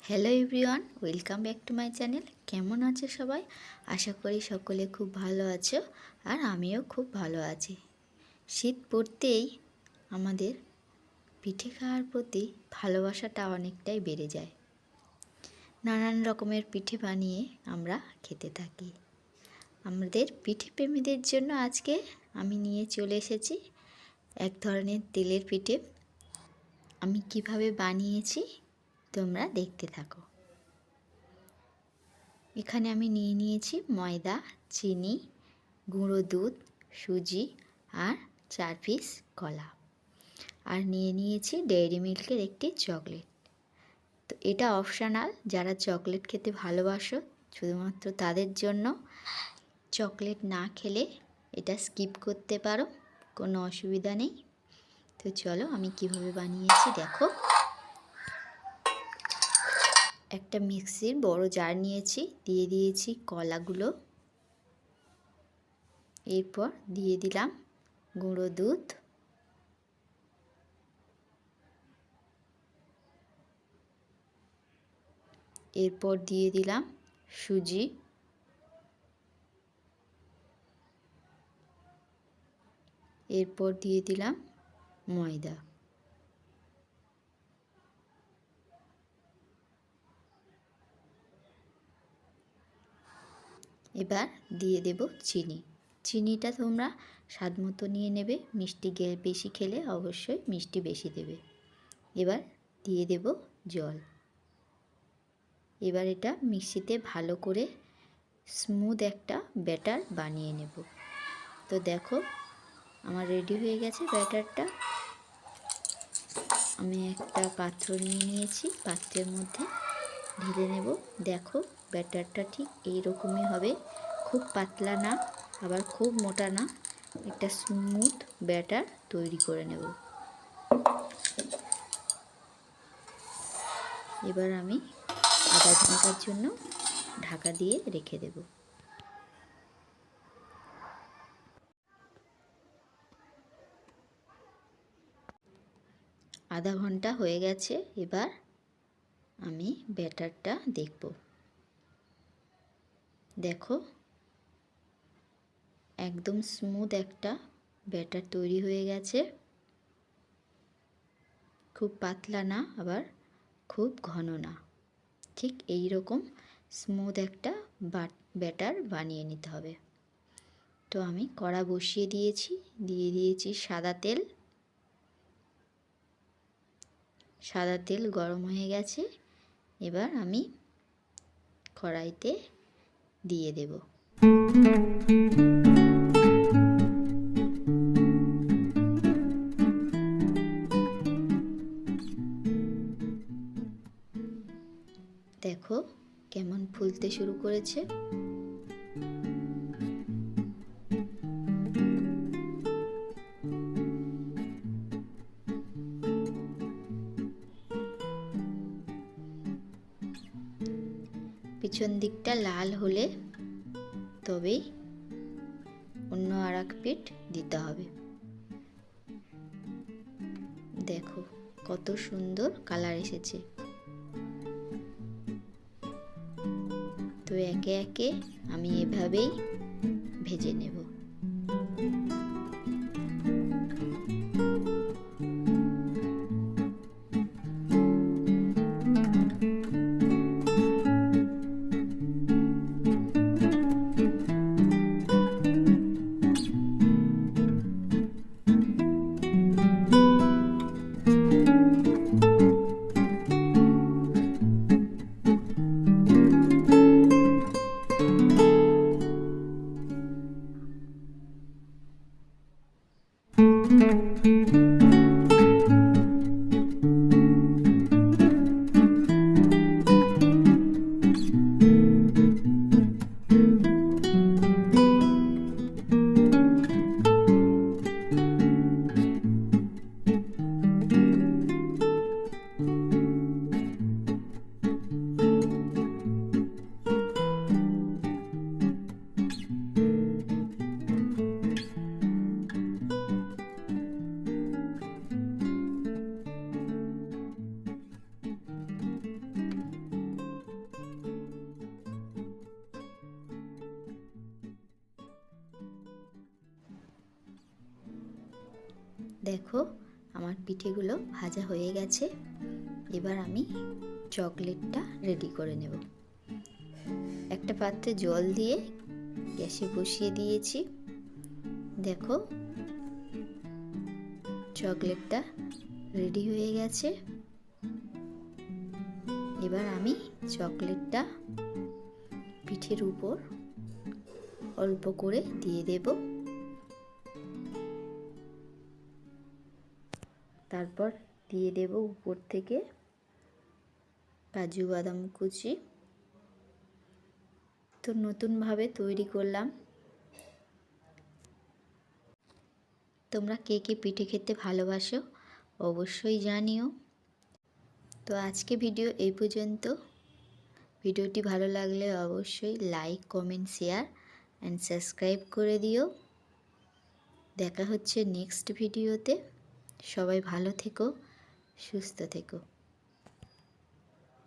Hello everyone, welcome back to my channel. কেমন আছো সবাই? আশা করি সকলে খুব ভালো আছো, আর আমিও খুব ভালো আছি। শীত পড়তেই আমাদের পিঠে খাওয়ার প্রতি ভালোবাসাটা অনেকটাই বেড়ে যায়। নানান রকমের পিঠে বানিয়ে আমরা খেতে থাকি। আমাদের পিঠে প্রেমীদের জন্য আজকে আমি নিয়ে চলে এসেছি এক ধরনের তেলের পিঠে। আমি কিভাবে বানিয়েছি তোমরা দেখতে থাকো। এখানে আমি নিয়ে নিয়েছি ময়দা, চিনি, গুঁড়ো দুধ, সুজি আর 4 পিস কলা, আর নিয়ে নিয়েছি ডেইরি মিল্কের একটি চকলেট। তো এটা অপশনাল, যারা চকলেট খেতে ভালোবাসো শুধুমাত্র তাদের জন্য। চকলেট না খেলে এটা স্কিপ করতে পারো, কোনো অসুবিধা নেই। তো চলো আমি কিভাবে বানিয়েছি দেখো। একটা মিক্সির বড় জার নিয়েছি, দিয়ে দিয়েছি কলাগুলো, এরপর দিয়ে দিলাম গুঁড়ো দুধ, এরপর দিয়ে দিলাম সুজি, এরপর দিয়ে দিলাম ময়দা, এবার দিয়ে দেব চিনি। চিনিটা তোমরা স্বাদ মতো নিয়ে নেবে, মিষ্টি বেশি খেলে অবশ্যই মিষ্টি বেশি দেবে। এবার দিয়ে দেব জল। এবার এটা মিক্সিতে ভালো করে স্মুথ একটা ব্যাটার বানিয়ে নেব। তো দেখো আমার রেডি হয়ে গেছে ব্যাটারটা। আমি একটা পাত্র নিয়ে নিয়েছি, পাত্রের মধ্যে ঢেলে নেব। দেখো ব্যাটারটা ঠিক এই রকমই হবে, খুব পাতলা না আবার খুব মোটা না, একটা স্মুথ ব্যাটার তৈরি করে নেব। এবার আমি আধা ঘন্টার জন্য ঢাকা দিয়ে রেখে দেব। আধা ঘন্টা হয়ে গেছে, এবার আমি ব্যাটারটা দেখব। দেখো একদম স্মুথ একটা ব্যাটার তৈরি হয়ে গেছে, খুব পাতলা না আবার খুব ঘন না, ঠিক এই রকম স্মুথ একটা ব্যাটার বানিয়ে নিতে হবে। তো আমি কড়া বসিয়ে দিয়েছি, দিয়ে দিয়েছি সাদা তেল। সাদা তেল গরম হয়ে গেছে, এবার আমি কড়াইতে দিয়ে দেব। দেখো কেমন ফুলতে শুরু করেছে। পিছন দিকটা লাল হলে তবেই অন্য আর এক পিঠ দিতে হবে। দেখো কত সুন্দর কালার এসেছে। তো একে একে আমি এভাবেই ভেজে নেব। দেখো আমার পিঠেগুলো ভাজা হয়ে গেছে। এবার আমি চকলেটটা রেডি করে নেব। একটা পাত্রে জল দিয়ে গ্যাসে বসিয়ে দিয়েছি। দেখো চকলেটটা রেডি হয়ে গেছে। এবার আমি চকলেটটা পিঠের উপর অল্প করে দিয়ে দেব। তারপর দিয়ে দেব উপর থেকে কাজু বাদাম কুচি। তো নতুনভাবে তৈরি করলাম। তোমরা কে কে পিঠে খেতে ভালোবাসো অবশ্যই জানিও। তো আজকে ভিডিও এই পর্যন্ত। ভিডিওটি ভালো লাগলে অবশ্যই like, comment, share and subscribe করে দিও। দেখা হচ্ছে নেক্সট ভিডিওতে। সবাই ভালো থেকো, সুস্থ থেকো।